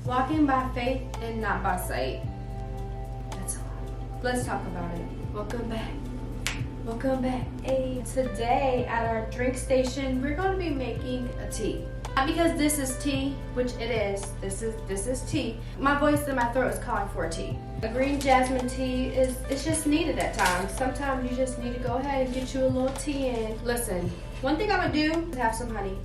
Walking by faith and not by sight. That's a lot. Let's talk about it. Welcome back. Welcome back. Hey, today at our drink station, we're going to be making a tea. Not because this is tea, which it is. This is tea. My voice in my throat is calling for a tea. A green jasmine tea it's just needed at times. Sometimes you just need to go ahead and get you a little tea in. Listen, one thing I'm gonna do is have some honey.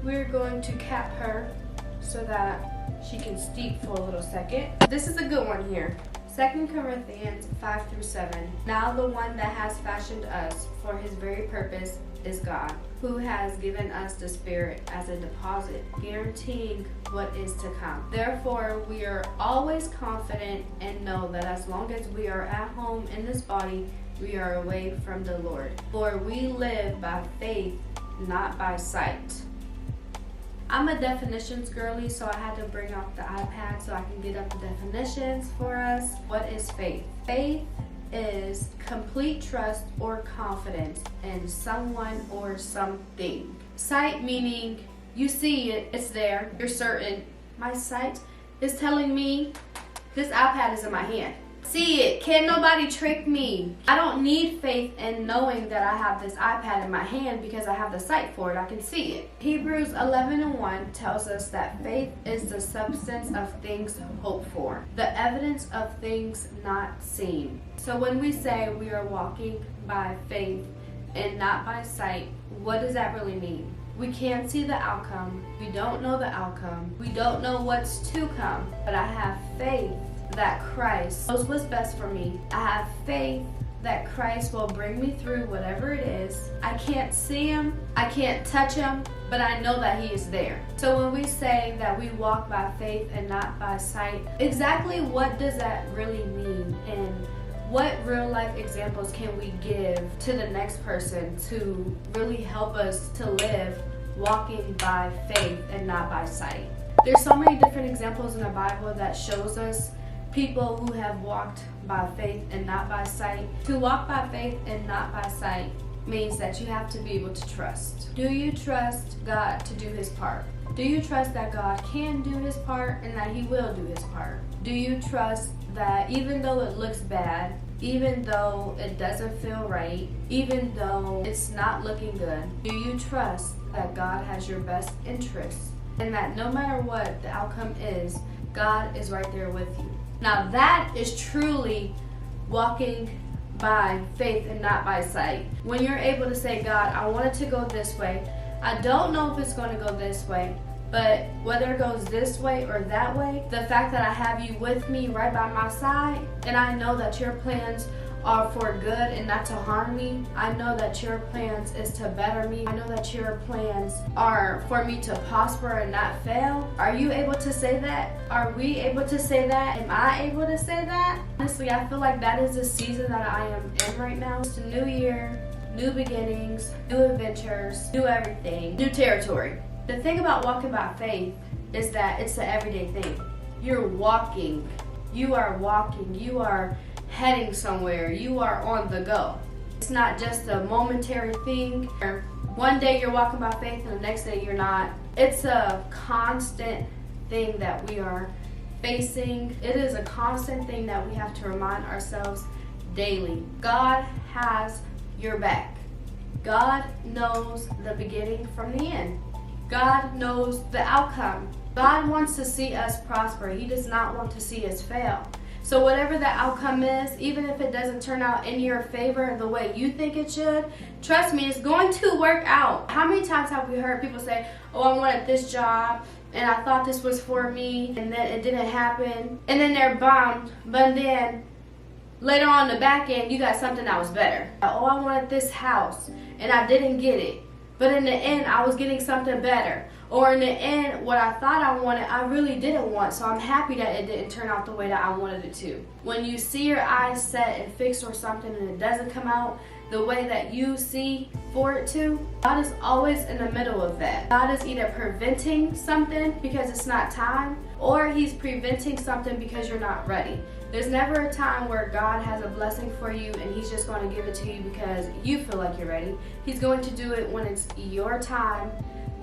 We're going to cap her so that she can steep for a little second. This is a good one here. 2 Corinthians 5-7. Now the one that has fashioned us for his very purpose is God, who has given us the Spirit as a deposit, guaranteeing what is to come. Therefore, we are always confident and know that as long as we are at home in this body, we are away from the Lord. For we live by faith, not by sight. I'm a definitions girly, so I had to bring out the iPad so I can get up the definitions for us. What is faith? Faith is complete trust or confidence in someone or something. Sight meaning you see it, it's there, you're certain. My sight is telling me this iPad is in my hand. See it, can't nobody trick me. I don't need faith in knowing that I have this iPad in my hand because I have the sight for it, I can see it. Hebrews 11:1 tells us that faith is the substance of things hoped for, the evidence of things not seen. So when we say we are walking by faith and not by sight, what does that really mean? We can't see the outcome, we don't know the outcome, we don't know what's to come, but I have faith that Christ knows what's best for me. I have faith that Christ will bring me through whatever it is. I can't see him, I can't touch him, but I know that he is there. So when we say that we walk by faith and not by sight, exactly what does that really mean? And what real life examples can we give to the next person to really help us to live walking by faith and not by sight? There's so many different examples in the Bible that shows us people who have walked by faith and not by sight. To walk by faith and not by sight means that you have to be able to trust. Do you trust God to do his part? Do you trust that God can do his part and that he will do his part? Do you trust that even though it looks bad, even though it doesn't feel right, even though it's not looking good, do you trust that God has your best interests and that no matter what the outcome is, God is right there with you? Now that is truly walking by faith and not by sight. When you're able to say, God, I want it to go this way. I don't know if it's going to go this way, but whether it goes this way or that way, the fact that I have you with me right by my side, and I know that your plans are for good and not to harm me. I know that your plans is to better me. I know that your plans are for me to prosper and not fail. Are you able to say that? Are we able to say that? Am I able to say that? Honestly, I feel like that is the season that I am in right now. It's a new year, new beginnings, new adventures, new everything, new territory. The thing about walking by faith is that it's an everyday thing. You're walking, you are walking, you are heading somewhere, you are on the go. It's not just a momentary thing. One day you're walking by faith and the next day you're not. It's a constant thing that we are facing. It is a constant thing that we have to remind ourselves daily. God has your back. God knows the beginning from the end. God knows the outcome. God wants to see us prosper. He does not want to see us fail. So whatever the outcome is, even if it doesn't turn out in your favor the way you think it should, trust me, it's going to work out. How many times have we heard people say, oh, I wanted this job and I thought this was for me and then it didn't happen, and then they're bummed, but then later on the back end, you got something that was better. Oh, I wanted this house and I didn't get it, but in the end, I was getting something better. Or in the end, what I thought I wanted, I really didn't want. So I'm happy that it didn't turn out the way that I wanted it to. When you see your eyes set and fixed on something and it doesn't come out the way that you see for it to, God is always in the middle of that. God is either preventing something because it's not time, or he's preventing something because you're not ready. There's never a time where God has a blessing for you and he's just going to give it to you because you feel like you're ready. He's going to do it when it's your time,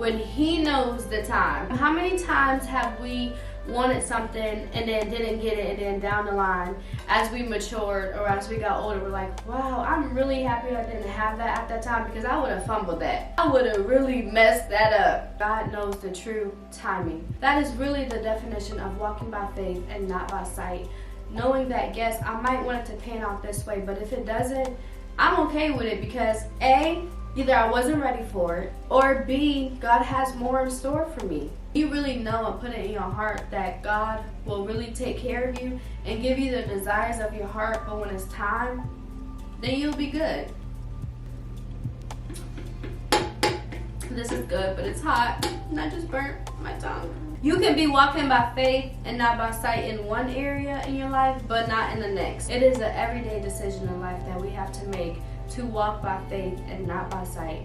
when He knows the time. How many times have we wanted something and then didn't get it, and then down the line, as we matured or as we got older, we're like, wow, I'm really happy I didn't have that at that time, because I would have fumbled that. I would have really messed that up. God knows the true timing. That is really the definition of walking by faith and not by sight. Knowing that, yes, I might want it to pan out this way, but if it doesn't, I'm okay with it, because A, either I wasn't ready for it, or B, God has more in store for me. You really know and put it in your heart that God will really take care of you and give you the desires of your heart, but when it's time, then you'll be good. This is good, but it's hot, and I just burnt my tongue. You can be walking by faith and not by sight in one area in your life, but not in the next. It is an everyday decision in life that we have to make to walk by faith and not by sight.